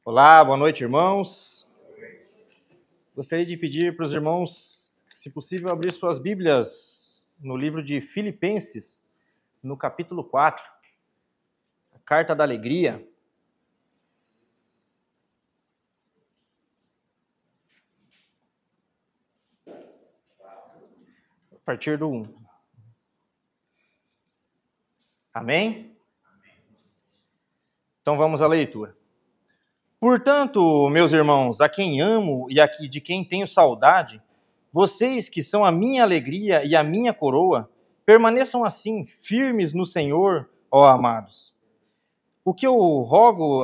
Olá, boa noite, irmãos. Gostaria de pedir para os irmãos, se possível, abrir suas Bíblias no livro de Filipenses, no capítulo 4, a Carta da Alegria. A partir do 1. Amém? Então vamos à leitura. Portanto, meus irmãos, a quem amo e de quem tenho saudade, vocês que são a minha alegria e a minha coroa, permaneçam assim, firmes no Senhor, ó amados. O que eu rogo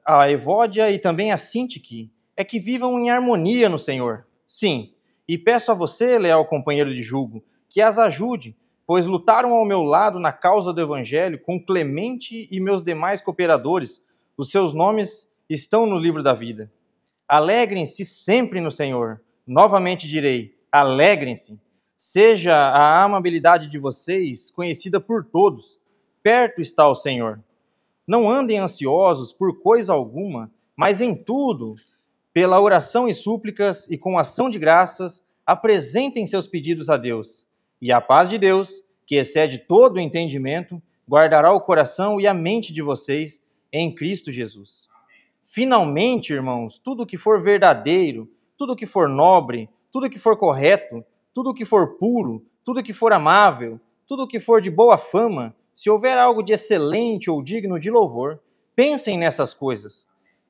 a Evódia e também a Sintique é que vivam em harmonia no Senhor. Sim, e peço a você, leal companheiro de julgo, que as ajude, pois lutaram ao meu lado na causa do Evangelho com Clemente e meus demais cooperadores. Os seus nomes estão no livro da vida. Alegrem-se sempre no Senhor. Novamente direi, alegrem-se. Seja a amabilidade de vocês conhecida por todos. Perto está o Senhor. Não andem ansiosos por coisa alguma, mas em tudo, pela oração e súplicas e com ação de graças, apresentem seus pedidos a Deus. E a paz de Deus, que excede todo o entendimento, guardará o coração e a mente de vocês em Cristo Jesus. Finalmente, irmãos, tudo que for verdadeiro, tudo que for nobre, tudo que for correto, tudo que for puro, tudo que for amável, tudo que for de boa fama, se houver algo de excelente ou digno de louvor, pensem nessas coisas.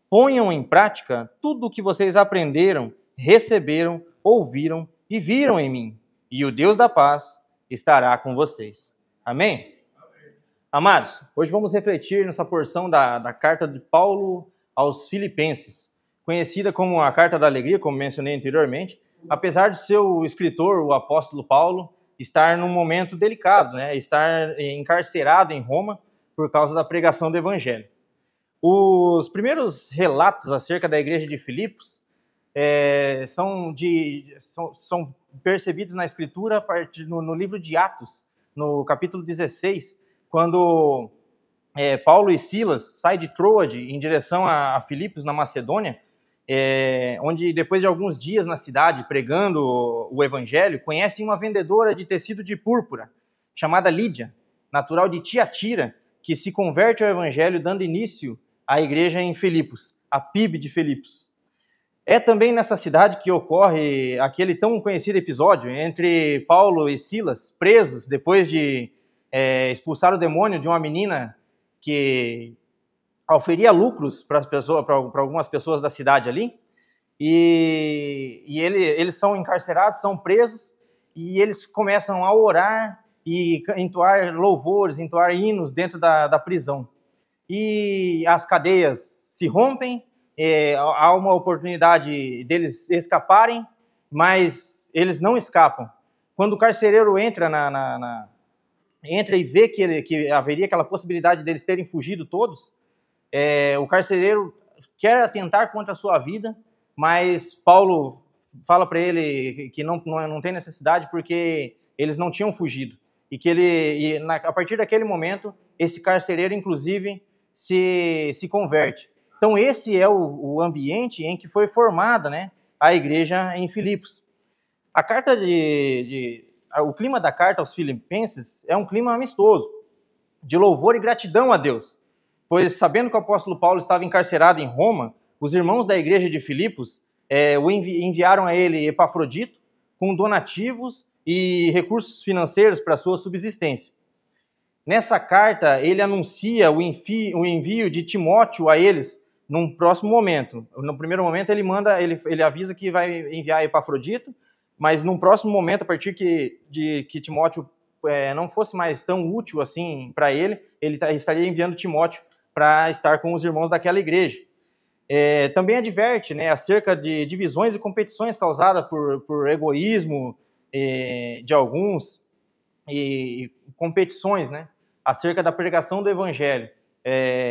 Ponham em prática tudo o que vocês aprenderam, receberam, ouviram e viram em mim. E o Deus da paz estará com vocês. Amém? Amados, hoje vamos refletir nessa porção da carta de Paulo aos Filipenses, conhecida como a Carta da Alegria, como mencionei anteriormente, apesar de seu escritor, o apóstolo Paulo, estar num momento delicado, né? Estar encarcerado em Roma por causa da pregação do Evangelho. Os primeiros relatos acerca da igreja de Filipos são percebidos na Escritura no livro de Atos, no capítulo 16, quando Paulo e Silas saem de Troade em direção a Filipos, na Macedônia, onde depois de alguns dias na cidade pregando o evangelho, conhecem uma vendedora de tecido de púrpura, chamada Lídia, natural de Tiatira, que se converte ao evangelho dando início à igreja em Filipos, a PIB de Filipos. É também nessa cidade que ocorre aquele tão conhecido episódio entre Paulo e Silas, presos depois de expulsar o demônio de uma menina que oferia lucros para algumas pessoas da cidade ali, e eles são encarcerados, são presos, e eles começam a orar e entoar louvores, entoar hinos dentro da prisão. E as cadeias se rompem, há uma oportunidade deles escaparem, mas eles não escapam. Quando o carcereiro entra entra e vê que haveria aquela possibilidade deles terem fugido todos, o carcereiro quer atentar contra a sua vida, mas Paulo fala para ele que não tem necessidade porque eles não tinham fugido. A partir daquele momento, esse carcereiro, inclusive, se converte. Então, esse é o ambiente em que foi formada, né, a igreja em Filipos. O clima da carta aos Filipenses é um clima amistoso, de louvor e gratidão a Deus, pois sabendo que o apóstolo Paulo estava encarcerado em Roma, os irmãos da igreja de Filipos enviaram a ele Epafrodito com donativos e recursos financeiros para sua subsistência. Nessa carta, ele anuncia o envio de Timóteo a eles num próximo momento. No primeiro momento, ele avisa que vai enviar Epafrodito, mas num próximo momento, a partir que Timóteo não fosse mais tão útil assim para ele estaria enviando Timóteo para estar com os irmãos daquela igreja. Também adverte, né, acerca de divisões e competições causadas por egoísmo de alguns e competições, né, acerca da pregação do evangelho.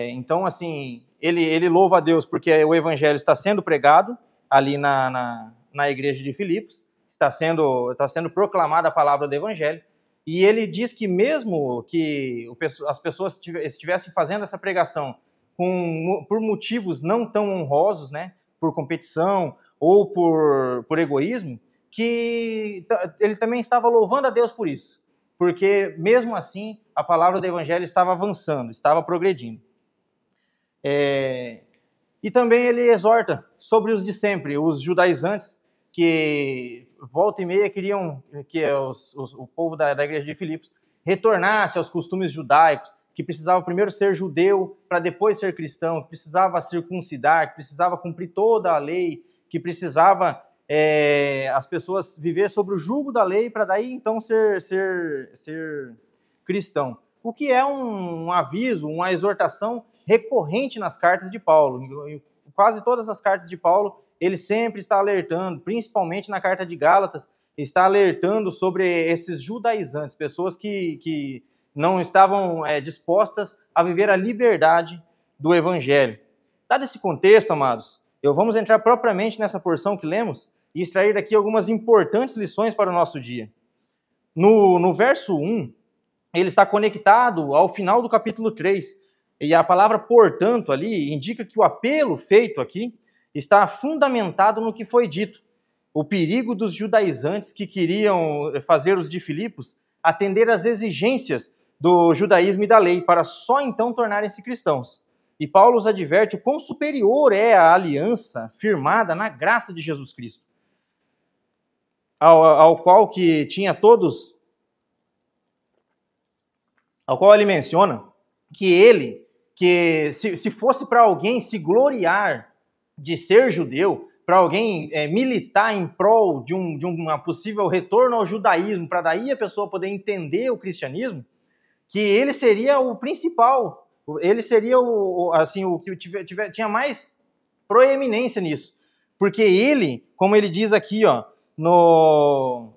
Então, assim, ele louva a Deus porque o evangelho está sendo pregado ali na igreja de Filipos, está sendo proclamada a palavra do evangelho, e ele diz que mesmo que as pessoas estivessem fazendo essa pregação por motivos não tão honrosos, né, por competição ou por egoísmo, que ele também estava louvando a Deus por isso, porque mesmo assim a palavra do evangelho estava avançando, estava progredindo. E também ele exorta sobre os de sempre, os judaizantes, que volta e meia queriam que o povo da igreja de Filipos retornasse aos costumes judaicos, que precisava primeiro ser judeu para depois ser cristão, que precisava circuncidar, que precisava cumprir toda a lei, que precisava as pessoas viver sobre o jugo da lei para daí então ser cristão. O que é um aviso, uma exortação recorrente nas cartas de Paulo. Em quase todas as cartas de Paulo, ele sempre está alertando, principalmente na carta de Gálatas, está alertando sobre esses judaizantes, pessoas que não estavam dispostas a viver a liberdade do evangelho. Dado esse contexto, amados, vamos entrar propriamente nessa porção que lemos e extrair daqui algumas importantes lições para o nosso dia. No verso 1, ele está conectado ao final do capítulo 3, e a palavra portanto ali indica que o apelo feito aqui está fundamentado no que foi dito. O perigo dos judaizantes que queriam fazer os de Filipos atender às exigências do judaísmo e da lei, para só então tornarem-se cristãos. E Paulo os adverte o quão superior é a aliança firmada na graça de Jesus Cristo, ao qual ele menciona que se fosse para alguém se gloriar de ser judeu, para alguém militar em prol de uma possível retorno ao judaísmo, para daí a pessoa poder entender o cristianismo, que ele seria o principal, ele seria o que tinha mais proeminência nisso. Porque ele, como ele diz aqui, no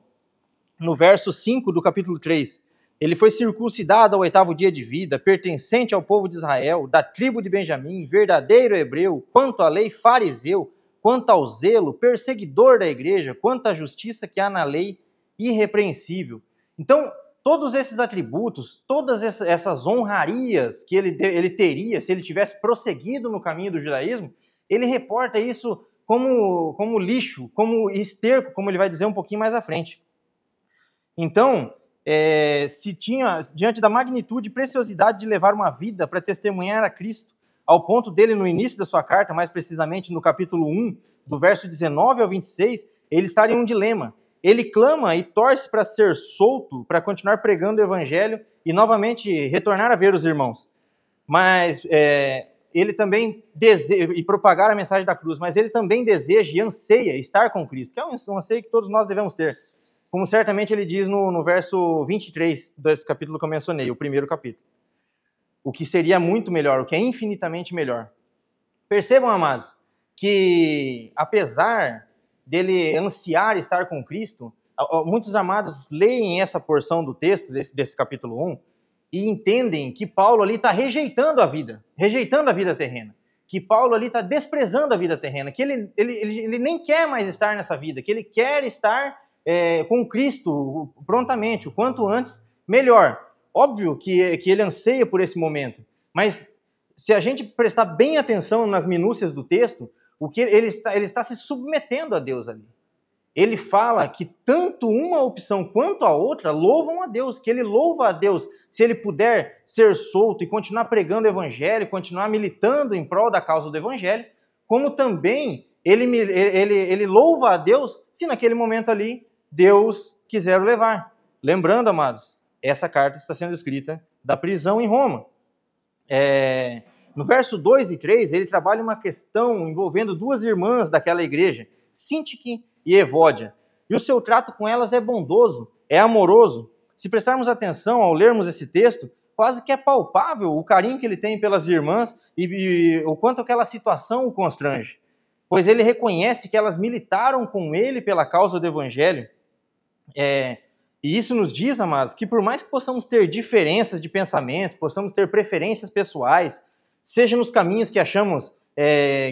verso 5 do capítulo 3, ele foi circuncidado ao 8º dia de vida, pertencente ao povo de Israel, da tribo de Benjamim, verdadeiro hebreu, quanto à lei, fariseu, quanto ao zelo, perseguidor da igreja, quanto à justiça que há na lei, irrepreensível. Então, todos esses atributos, todas essas honrarias que ele teria se ele tivesse prosseguido no caminho do judaísmo, ele reporta isso como lixo, como esterco, como ele vai dizer um pouquinho mais à frente. Então, diante da magnitude e preciosidade de levar uma vida para testemunhar a Cristo, ao ponto dele, no início da sua carta, mais precisamente no capítulo 1, do verso 19 ao 26, ele está em um dilema. Ele clama e torce para ser solto, para continuar pregando o evangelho e novamente retornar a ver os irmãos. Mas ele também deseja, e propagar a mensagem da cruz, mas ele também deseja e anseia estar com Cristo, que é um anseio que todos nós devemos ter. Como certamente ele diz no verso 23 desse capítulo que eu mencionei, o primeiro capítulo. O que seria muito melhor, o que é infinitamente melhor. Percebam, amados, que apesar dele ansiar estar com Cristo, muitos amados leem essa porção do texto, desse capítulo 1, e entendem que Paulo ali está rejeitando a vida terrena, que Paulo ali está desprezando a vida terrena, que ele nem quer mais estar nessa vida, que ele quer estar com Cristo prontamente, o quanto antes, melhor. Óbvio que ele anseia por esse momento, mas se a gente prestar bem atenção nas minúcias do texto, o que ele está se submetendo a Deus ali. Ele fala que tanto uma opção quanto a outra louvam a Deus, que ele louva a Deus se ele puder ser solto e continuar pregando o evangelho, continuar militando em prol da causa do evangelho, como também ele louva a Deus se naquele momento ali Deus quiser o levar. Lembrando, amados, essa carta está sendo escrita da prisão em Roma. No verso 2 e 3, ele trabalha uma questão envolvendo duas irmãs daquela igreja, Sintique e Evódia. E o seu trato com elas é bondoso, é amoroso. Se prestarmos atenção ao lermos esse texto, quase que é palpável o carinho que ele tem pelas irmãs e o quanto aquela situação o constrange. Pois ele reconhece que elas militaram com ele pela causa do evangelho. E isso nos diz, amados, que por mais que possamos ter diferenças de pensamentos, possamos ter preferências pessoais, seja nos caminhos que achamos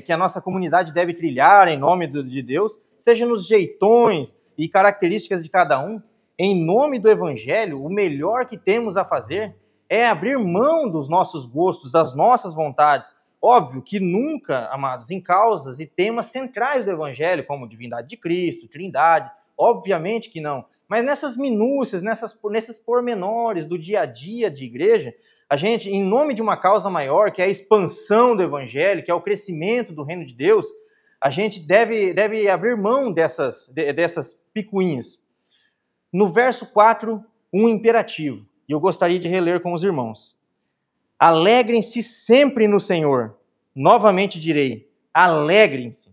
que a nossa comunidade deve trilhar em nome de Deus, seja nos jeitões e características de cada um, em nome do evangelho, o melhor que temos a fazer é abrir mão dos nossos gostos, das nossas vontades, Óbvio que nunca, amados, em causas e temas centrais do Evangelho, como divindade de Cristo, trindade, obviamente que não. Mas nessas minúcias, nesses pormenores do dia a dia de igreja, a gente, em nome de uma causa maior, que é a expansão do Evangelho, que é o crescimento do reino de Deus, a gente deve abrir mão dessas picuinhas. No verso 4, um imperativo, e eu gostaria de reler com os irmãos. Alegrem-se sempre no Senhor. Novamente direi, alegrem-se.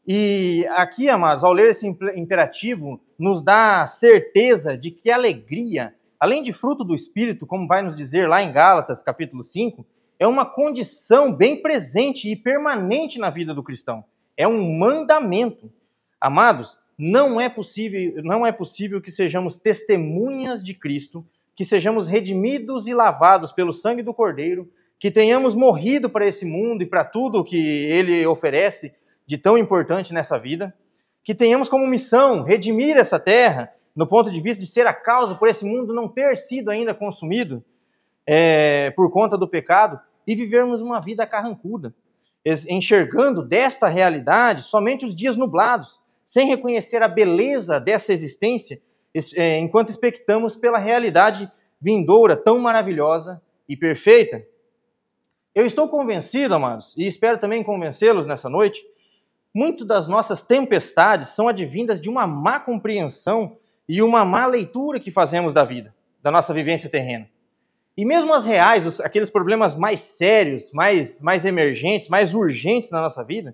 E aqui, amados, ao ler esse imperativo, nos dá certeza de que a alegria, além de fruto do Espírito, como vai nos dizer lá em Gálatas, capítulo 5, é uma condição bem presente e permanente na vida do cristão. É um mandamento. Amados, não é possível que sejamos testemunhas de Cristo, que sejamos redimidos e lavados pelo sangue do Cordeiro, que tenhamos morrido para esse mundo e para tudo que ele oferece de tão importante nessa vida, que tenhamos como missão redimir essa terra, no ponto de vista de ser a causa por esse mundo não ter sido ainda consumido por conta do pecado, e vivermos uma vida carrancuda, enxergando desta realidade somente os dias nublados, sem reconhecer a beleza dessa existência, enquanto expectamos pela realidade vindoura tão maravilhosa e perfeita. Eu estou convencido, amados, e espero também convencê-los nessa noite, muito das nossas tempestades são advindas de uma má compreensão e uma má leitura que fazemos da vida, da nossa vivência terrena. E mesmo as reais, aqueles problemas mais sérios, mais emergentes, mais urgentes na nossa vida,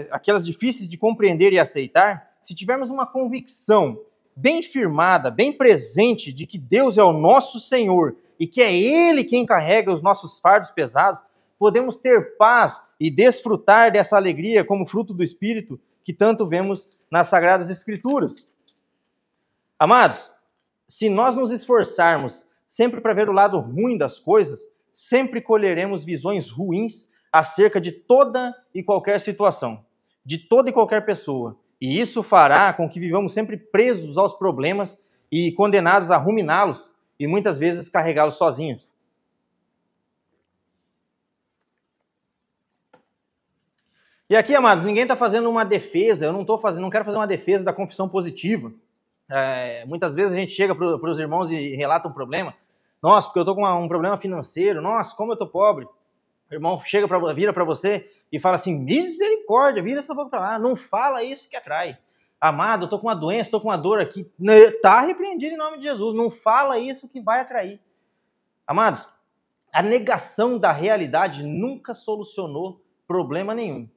aquelas difíceis de compreender e aceitar, se tivermos uma convicção bem firmada, bem presente de que Deus é o nosso Senhor e que é Ele quem carrega os nossos fardos pesados, podemos ter paz e desfrutar dessa alegria como fruto do Espírito que tanto vemos nas Sagradas Escrituras. Amados, se nós nos esforçarmos sempre para ver o lado ruim das coisas, sempre colheremos visões ruins acerca de toda e qualquer situação, de toda e qualquer pessoa. E isso fará com que vivamos sempre presos aos problemas e condenados a ruminá-los e muitas vezes carregá-los sozinhos. E aqui, amados, ninguém está fazendo uma defesa, eu não quero fazer uma defesa da confissão positiva. Muitas vezes a gente chega para os irmãos e relata um problema. Nossa, porque eu estou com um problema financeiro. Nossa, como eu estou pobre. O irmão vira para você e fala assim, misericórdia, vira essa boca para lá. Não fala isso que atrai. Amado, eu estou com uma doença, estou com uma dor aqui. Está repreendido em nome de Jesus. Não fala isso que vai atrair. Amados, a negação da realidade nunca solucionou problema nenhum.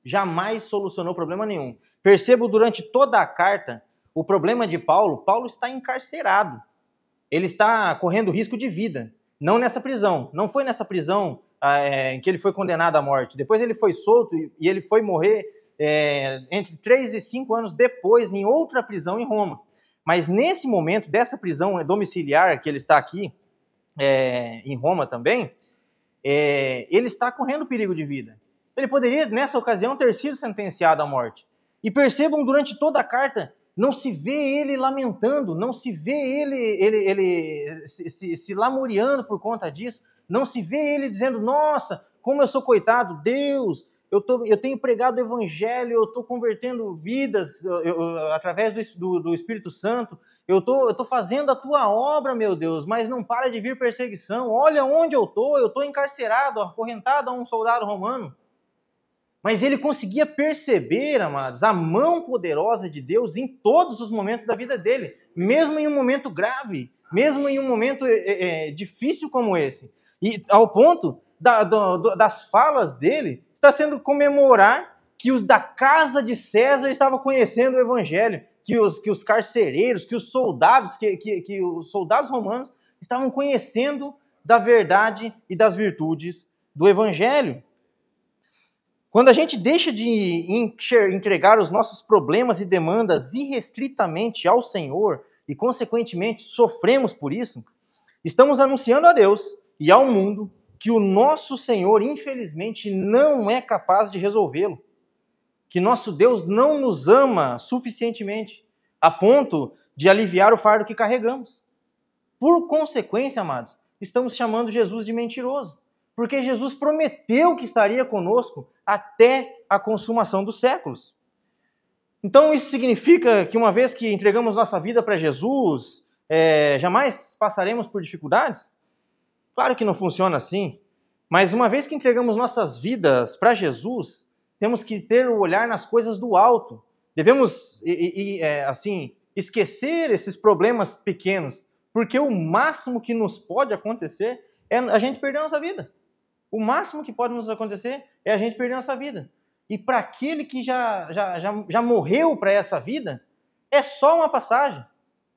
Jamais solucionou problema nenhum. Percebo durante toda a carta o problema de Paulo. Paulo está encarcerado. Ele está correndo risco de vida. Não nessa prisão. Não foi nessa prisão em que ele foi condenado à morte. Depois ele foi solto e ele foi morrer entre 3 e 5 anos depois em outra prisão em Roma. Mas nesse momento, dessa prisão domiciliar que ele está aqui, em Roma também, ele está correndo perigo de vida. Ele poderia, nessa ocasião, ter sido sentenciado à morte. E percebam, durante toda a carta, não se vê ele lamentando, não se vê ele se lamuriando por conta disso, não se vê ele dizendo, nossa, como eu sou coitado, Deus, eu tenho pregado o evangelho, eu estou convertendo vidas através do Espírito Santo, eu estou fazendo a tua obra, meu Deus, mas não para de vir perseguição, olha onde eu estou encarcerado, acorrentado a um soldado romano. Mas ele conseguia perceber, amados, a mão poderosa de Deus em todos os momentos da vida dele, mesmo em um momento grave, mesmo em um momento difícil como esse. E ao ponto das falas dele, está sendo comemorar que os da casa de César estavam conhecendo o evangelho, que os carcereiros, que os soldados, que os soldados romanos estavam conhecendo da verdade e das virtudes do evangelho. Quando a gente deixa de entregar os nossos problemas e demandas irrestritamente ao Senhor e, consequentemente, sofremos por isso, estamos anunciando a Deus e ao mundo que o nosso Senhor, infelizmente, não é capaz de resolvê-lo. Que nosso Deus não nos ama suficientemente a ponto de aliviar o fardo que carregamos. Por consequência, amados, estamos chamando Jesus de mentiroso. Porque Jesus prometeu que estaria conosco até a consumação dos séculos. Então isso significa que uma vez que entregamos nossa vida para Jesus, jamais passaremos por dificuldades? Claro que não funciona assim. Mas uma vez que entregamos nossas vidas para Jesus, temos que ter o olhar nas coisas do alto. Devemos, assim, esquecer esses problemas pequenos, porque o máximo que nos pode acontecer é a gente perder a nossa vida. O máximo que pode nos acontecer é a gente perder a nossa vida. E para aquele que já morreu para essa vida, é só uma passagem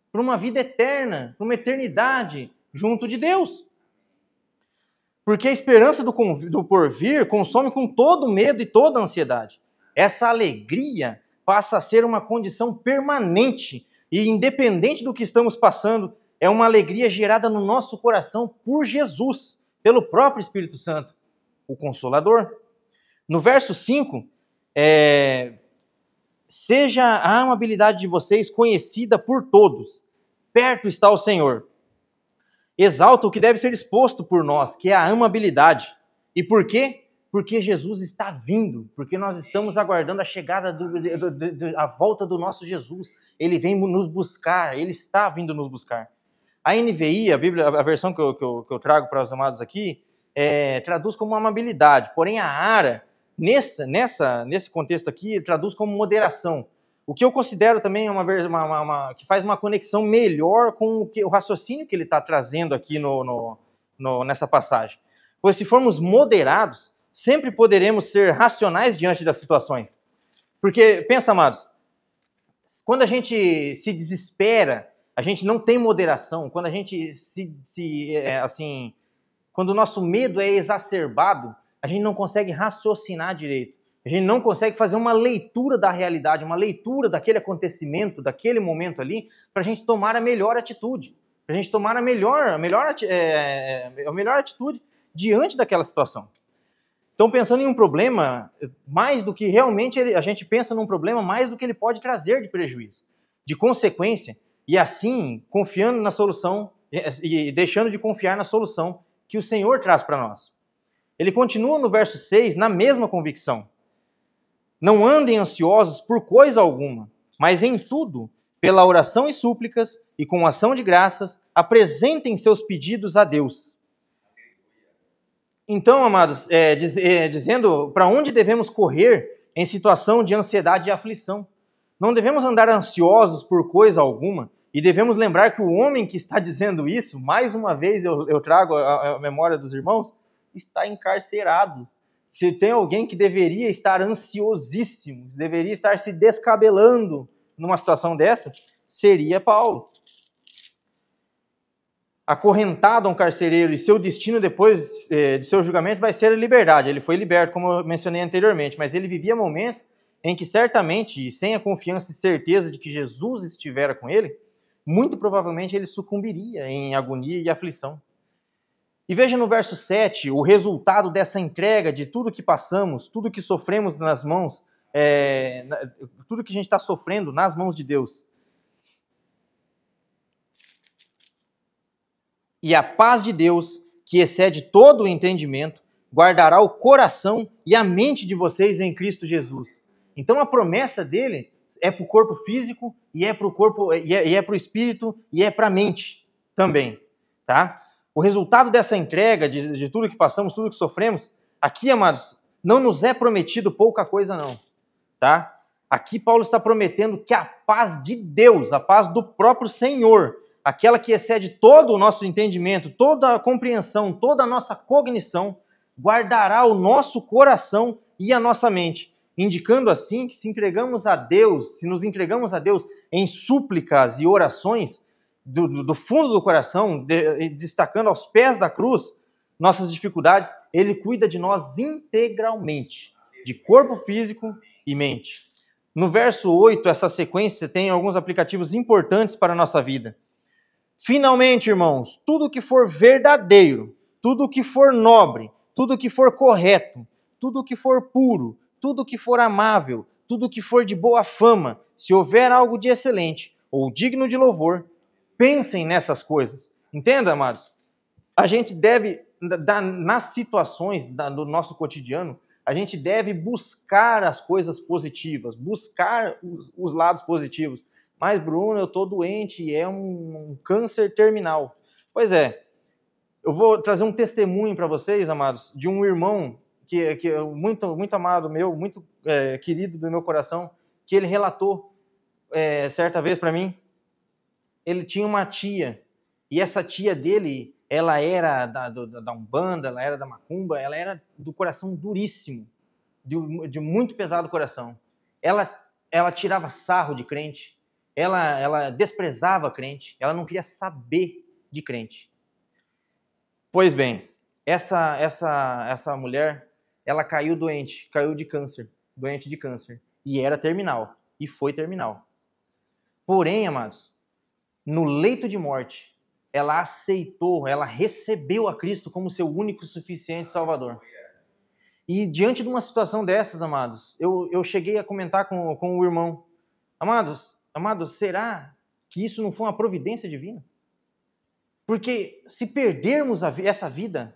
para uma vida eterna, para uma eternidade junto de Deus. Porque a esperança do porvir consome com todo o medo e toda a ansiedade. Essa alegria passa a ser uma condição permanente e independente do que estamos passando, é uma alegria gerada no nosso coração por Jesus, pelo próprio Espírito Santo, o Consolador. No verso 5, seja a amabilidade de vocês conhecida por todos. Perto está o Senhor. Exalta o que deve ser exposto por nós, que é a amabilidade. E por quê? Porque Jesus está vindo, porque nós estamos aguardando a chegada, a volta do nosso Jesus. Ele vem nos buscar, ele está vindo nos buscar. A NVI, a versão que eu trago para os amados aqui, traduz como amabilidade, porém a ARA, nesse contexto aqui, traduz como moderação. O que eu considero também que faz uma conexão melhor com o raciocínio que ele está trazendo aqui nessa passagem. Pois se formos moderados, sempre poderemos ser racionais diante das situações. Porque, pensa, amados, quando a gente se desespera, a gente não tem moderação, quando a gente quando o nosso medo é exacerbado, a gente não consegue raciocinar direito. A gente não consegue fazer uma leitura da realidade, uma leitura daquele acontecimento, daquele momento ali, para a gente tomar a melhor atitude. Para a gente tomar a melhor atitude diante daquela situação. Então, pensando em um problema, mais do que realmente a gente pensa num problema, mais do que ele pode trazer de prejuízo, de consequência, e assim, confiando na solução e deixando de confiar na solução que o Senhor traz para nós. Ele continua no verso 6, na mesma convicção. Não andem ansiosos por coisa alguma, mas em tudo, pela oração e súplicas e com ação de graças, apresentem seus pedidos a Deus. Então, amados, dizendo para onde devemos correr em situação de ansiedade e aflição. Não devemos andar ansiosos por coisa alguma, e devemos lembrar que o homem que está dizendo isso, mais uma vez eu trago a memória dos irmãos, está encarcerado. Se tem alguém que deveria estar ansiosíssimo, deveria estar se descabelando numa situação dessa, seria Paulo. Acorrentado a um carcereiro, e seu destino depois de seu julgamento vai ser a liberdade. Ele foi liberto, como eu mencionei anteriormente, mas ele vivia momentos em que certamente, e sem a confiança e certeza de que Jesus estivera com ele, muito provavelmente ele sucumbiria em agonia e aflição. E veja no verso 7, o resultado dessa entrega de tudo que passamos, tudo que sofremos nas mãos, tudo que a gente está sofrendo nas mãos de Deus. E a paz de Deus, que excede todo o entendimento, guardará o coração e a mente de vocês em Cristo Jesus. Então a promessa dele é para o corpo físico, e é para o corpo, e é para o espírito, e é para a mente também, tá? O resultado dessa entrega, de tudo que passamos, tudo que sofremos, aqui, amados, não nos é prometido pouca coisa não, tá? Aqui Paulo está prometendo que a paz de Deus, a paz do próprio Senhor, aquela que excede todo o nosso entendimento, toda a compreensão, toda a nossa cognição, guardará o nosso coração e a nossa mente, indicando assim que se entregamos a Deus, se nos entregamos a Deus em súplicas e orações, do fundo do coração, destacando aos pés da cruz, nossas dificuldades, ele cuida de nós integralmente, de corpo físico e mente. No verso 8, essa sequência tem alguns aplicativos importantes para a nossa vida. Finalmente, irmãos, tudo que for verdadeiro, tudo que for nobre, tudo que for correto, tudo que for puro, tudo que for amável, tudo que for de boa fama, se houver algo de excelente ou digno de louvor, pensem nessas coisas. Entenda, amados? A gente deve nas situações do nosso cotidiano, a gente deve buscar as coisas positivas, buscar os lados positivos. Mas, Bruno, eu estou doente e é um câncer terminal. Pois é, eu vou trazer um testemunho para vocês, amados, de um irmão que é muito, muito amado meu, muito querido do meu coração, que ele relatou certa vez para mim. Ele tinha uma tia, e essa tia dele, ela era da Umbanda, ela era da Macumba, ela era do coração duríssimo, de muito pesado coração. Ela tirava sarro de crente, ela desprezava crente, ela não queria saber de crente. Pois bem, essa mulher, ela caiu doente, caiu de câncer, doente de câncer, e era terminal, e foi terminal. Porém, amados, no leito de morte, ela aceitou, ela recebeu a Cristo como seu único e suficiente Salvador. E diante de uma situação dessas, amados, eu cheguei a comentar com o irmão, amados, será que isso não foi uma providência divina? Porque se perdermos essa vida,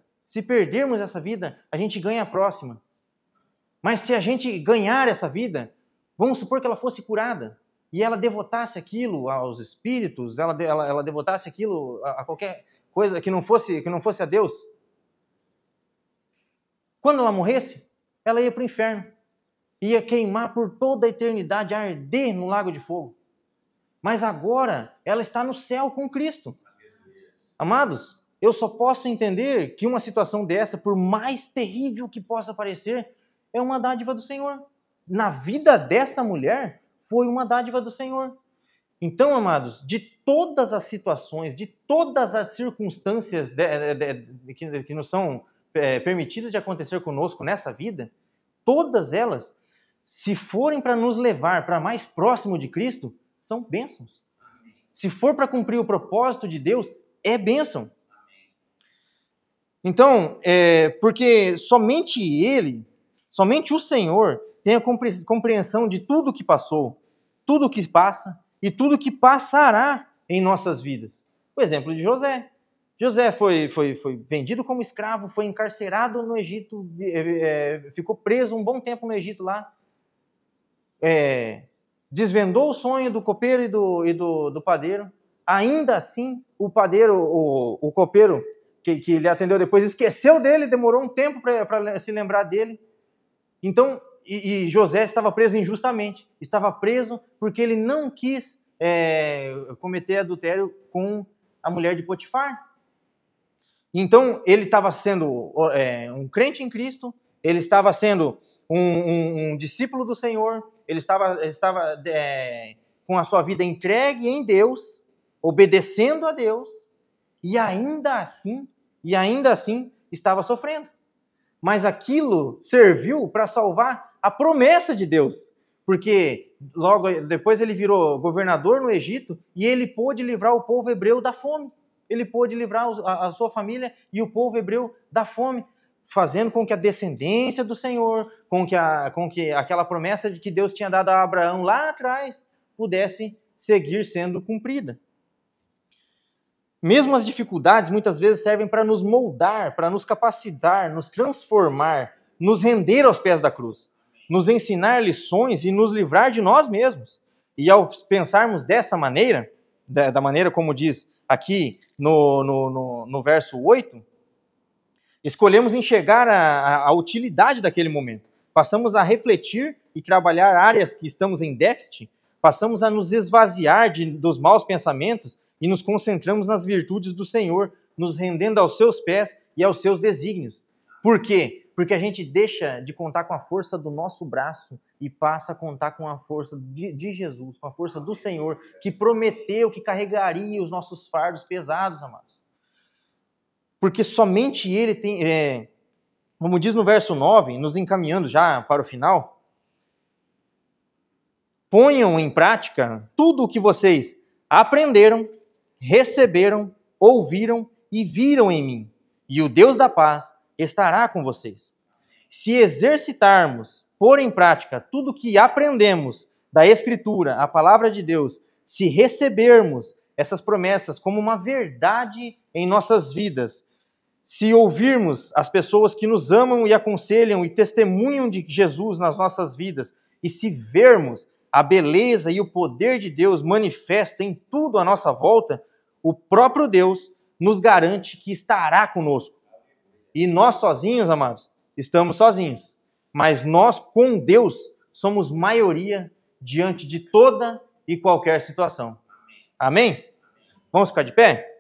a gente ganha a próxima. Mas se a gente ganhar essa vida, vamos supor que ela fosse curada, e ela devotasse aquilo aos espíritos, ela devotasse aquilo a qualquer coisa que não fosse a Deus. Quando ela morresse, ela ia para o inferno. Ia queimar por toda a eternidade, arder no lago de fogo. Mas agora, ela está no céu com Cristo. Amados, eu só posso entender que uma situação dessa, por mais terrível que possa parecer, é uma dádiva do Senhor. Na vida dessa mulher, foi uma dádiva do Senhor. Então, amados, de todas as situações, de todas as circunstâncias que nos são permitidas de acontecer conosco nessa vida, todas elas, se forem para nos levar para mais próximo de Cristo, são bênçãos. Se for para cumprir o propósito de Deus, é bênção. Então, porque somente Ele, somente o Senhor, tem a compreensão de tudo que passou, tudo que passa e tudo que passará em nossas vidas. O exemplo de José. José foi vendido como escravo, foi encarcerado no Egito, ficou preso um bom tempo no Egito lá, desvendou o sonho do copeiro e do padeiro. Ainda assim, o padeiro, o copeiro que ele atendeu depois, esqueceu dele, demorou um tempo para se lembrar dele. Então, e José estava preso injustamente. Estava preso porque ele não quis cometer adultério com a mulher de Potifar. Então, ele estava sendo um crente em Cristo, ele estava sendo um discípulo do Senhor, ele estava com a sua vida entregue em Deus, obedecendo a Deus, e ainda assim estava sofrendo. Mas aquilo serviu para salvar a promessa de Deus, porque logo depois ele virou governador no Egito e ele pôde livrar o povo hebreu da fome. Ele pôde livrar a sua família e o povo hebreu da fome, fazendo com que a descendência do Senhor, com que aquela promessa de que Deus tinha dado a Abraão lá atrás, pudesse seguir sendo cumprida. Mesmo as dificuldades muitas vezes servem para nos moldar, para nos capacitar, nos transformar, nos render aos pés da cruz, nos ensinar lições e nos livrar de nós mesmos. E ao pensarmos dessa maneira, da maneira como diz aqui no verso 8, escolhemos enxergar a utilidade daquele momento. Passamos a refletir e trabalhar áreas que estamos em déficit, passamos a nos esvaziar dos maus pensamentos e nos concentramos nas virtudes do Senhor, nos rendendo aos seus pés e aos seus desígnios. Por quê? Porque a gente deixa de contar com a força do nosso braço e passa a contar com a força de Jesus, com a força do Senhor, que prometeu que carregaria os nossos fardos pesados, amados. Porque somente Ele tem, como diz no verso 9, nos encaminhando já para o final, ponham em prática tudo o que vocês aprenderam, receberam, ouviram e viram em mim, e o Deus da paz estará com vocês. Se exercitarmos, pôr em prática tudo que aprendemos da Escritura, a palavra de Deus, se recebermos essas promessas como uma verdade em nossas vidas, se ouvirmos as pessoas que nos amam e aconselham e testemunham de Jesus nas nossas vidas, e se vermos a beleza e o poder de Deus manifesto em tudo à nossa volta, o próprio Deus nos garante que estará conosco. E nós sozinhos, amados, estamos sozinhos. Mas nós, com Deus, somos maioria diante de toda e qualquer situação. Amém? Vamos ficar de pé?